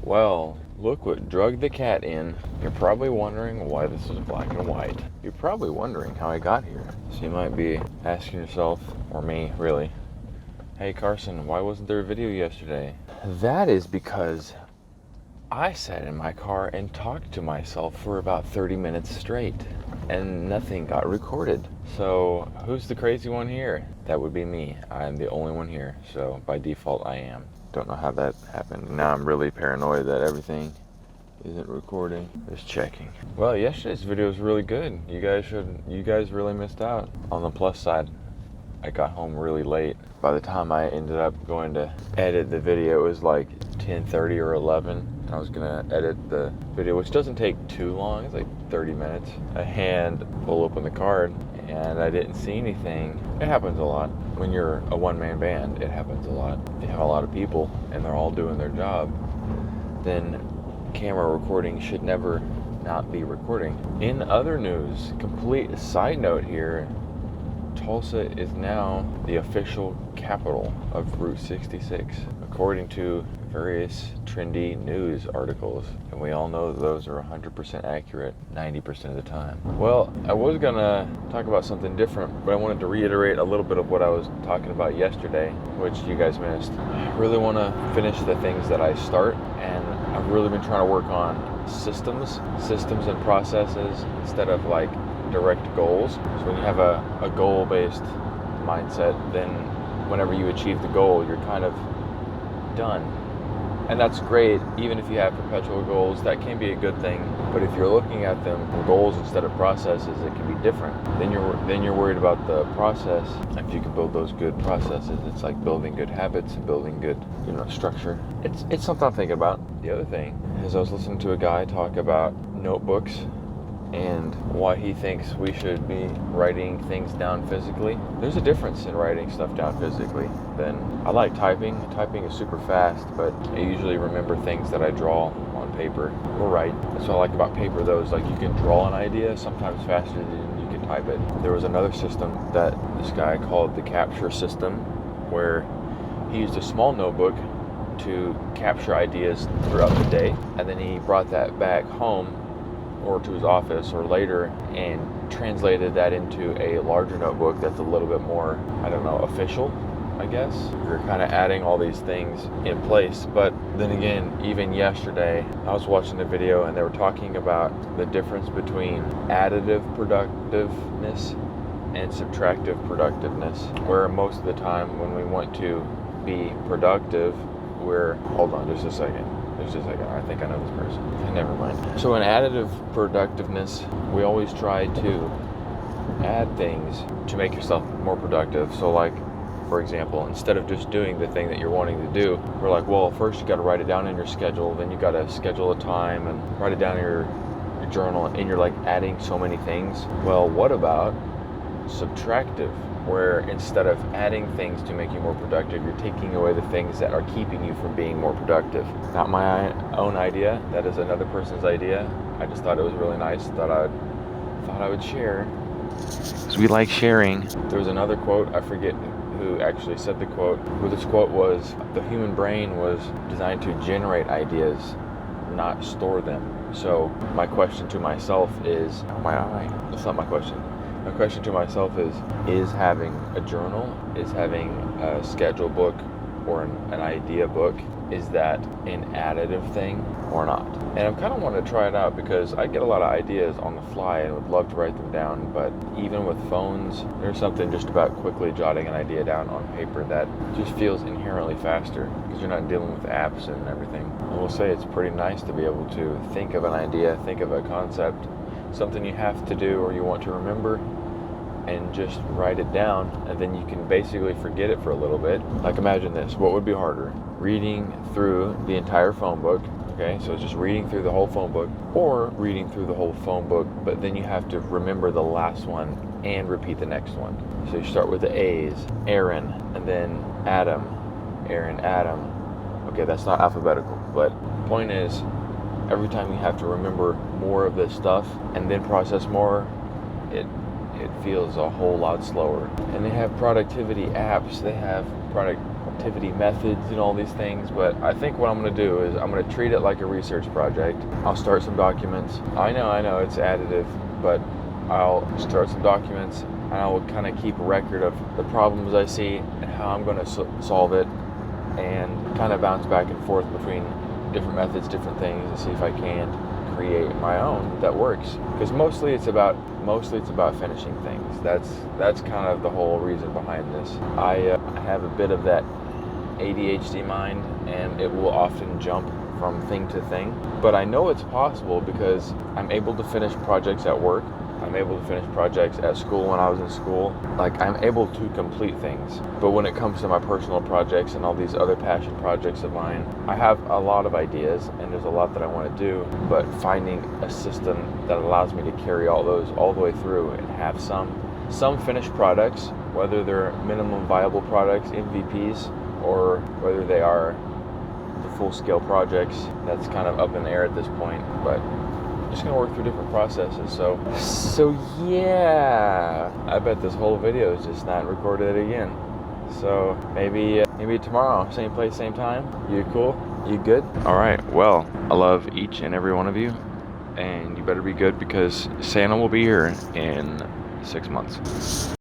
Well, look what drug the cat in. You're probably wondering why this is black and white. You're probably wondering how I got here. So you might be asking yourself, or me really, hey Carson, why wasn't there a video yesterday? That is because I sat in my car and talked to myself for about 30 minutes straight and nothing got recorded. So who's the crazy one here? That would be me. I'm the only one here, so by default I am. Don't know how that happened. Now I'm really paranoid that everything isn't recording. Just checking. Well, yesterday's video was really good. You guys really missed out. On the plus side, I got home really late. By the time I ended up going to edit the video, it was like 10:30 or 11. I was gonna edit the video, which doesn't take too long. It's like 30 minutes. A hand pull open the card and I didn't see anything. It happens a lot. When you're a one-man band, it happens a lot. If you have a lot of people and they're all doing their job, then camera recording should never not be recording. In other news, complete side note here, Tulsa is now the official capital of Route 66, according to various trendy news articles. And we all know that those are 100% accurate 90% of the time. Well, I was gonna talk about something different, but I wanted to reiterate a little bit of what I was talking about yesterday, which you guys missed. I really want to finish the things that I start, and I've really been trying to work on systems and processes instead of like direct goals. So when you have a goal-based mindset, then whenever you achieve the goal, you're kind of done. And that's great, even if you have perpetual goals, that can be a good thing. But if you're looking at them goals instead of processes, it can be different. Then you're worried about the process. If you can build those good processes, it's like building good habits and building good, structure. It's something I'm thinking about. The other thing is I was listening to a guy talk about notebooks and why he thinks we should be writing things down physically. There's a difference in writing stuff down physically. I like typing. Typing is super fast, but I usually remember things that I draw on paper or write. That's what I like about paper though, is like you can draw an idea sometimes faster than you can type it. There was another system that this guy called the capture system, where he used a small notebook to capture ideas throughout the day, and then he brought that back home or to his office or later and translated that into a larger notebook that's a little bit more, official, I guess. You're kind of adding all these things in place. But then again, even yesterday, I was watching the video and they were talking about the difference between additive productiveness and subtractive productiveness, where most of the time when we want to be productive, hold on just a second. I think I know this person. Never mind. So in additive productiveness, we always try to add things to make yourself more productive. So like, for example, instead of just doing the thing that you're wanting to do, we're like, well, first you got to write it down in your schedule, then you got to schedule a time and write it down in your journal, and you're like adding so many things. Well, what about subtractive, where instead of adding things to make you more productive, you're taking away the things that are keeping you from being more productive? Not my own idea. That is another person's idea. I just thought it was really nice. Thought I would share, because we like sharing. There was another quote. I forget who actually said the quote. But this quote was, the human brain was designed to generate ideas, not store them. So my question to myself is, that's not my question. My question to myself is having a journal, is having a schedule book or an idea book, is that an additive thing or not? And I kind of want to try it out, because I get a lot of ideas on the fly and would love to write them down. But even with phones, there's something just about quickly jotting an idea down on paper that just feels inherently faster, because you're not dealing with apps and everything. I will say it's pretty nice to be able to think of an idea, think of a concept, something you have to do or you want to remember, and just write it down, and then you can basically forget it for a little bit. Like, imagine this. What would be harder? Reading through the entire phone book, okay? So just reading through the whole phone book, or reading through the whole phone book, but then you have to remember the last one and repeat the next one. So you start with the A's, Aaron, and then Adam, Aaron, Adam. Okay, that's not alphabetical, but point is, every time you have to remember more of this stuff and then process more, it feels a whole lot slower. And they have productivity apps. They have productivity methods and all these things, but I think what I'm going to do is I'm going to treat it like a research project. I'll start some documents. I know it's additive, but I'll start some documents and I will kind of keep a record of the problems I see and how I'm going to solve it, and kind of bounce back and forth between different methods, different things, and see if I can create my own that works. Because mostly it's about finishing things. That's kind of the whole reason behind this. I have a bit of that ADHD mind, and it will often jump from thing to thing. But I know it's possible because I'm able to finish projects at work. I'm able to finish projects at school when I was in school. Like, I'm able to complete things. But when it comes to my personal projects and all these other passion projects of mine, I have a lot of ideas and there's a lot that I want to do, but finding a system that allows me to carry all those all the way through and have some finished products, whether they're minimum viable products, MVPs, or whether they are the full-scale projects, that's kind of up in the air at this point. But just gonna work through different processes. So yeah, I bet this whole video is just not recorded again. So maybe tomorrow, same place, same time. You cool? You good? All right. Well, I love each and every one of you, and you better be good because Santa will be here in 6 months.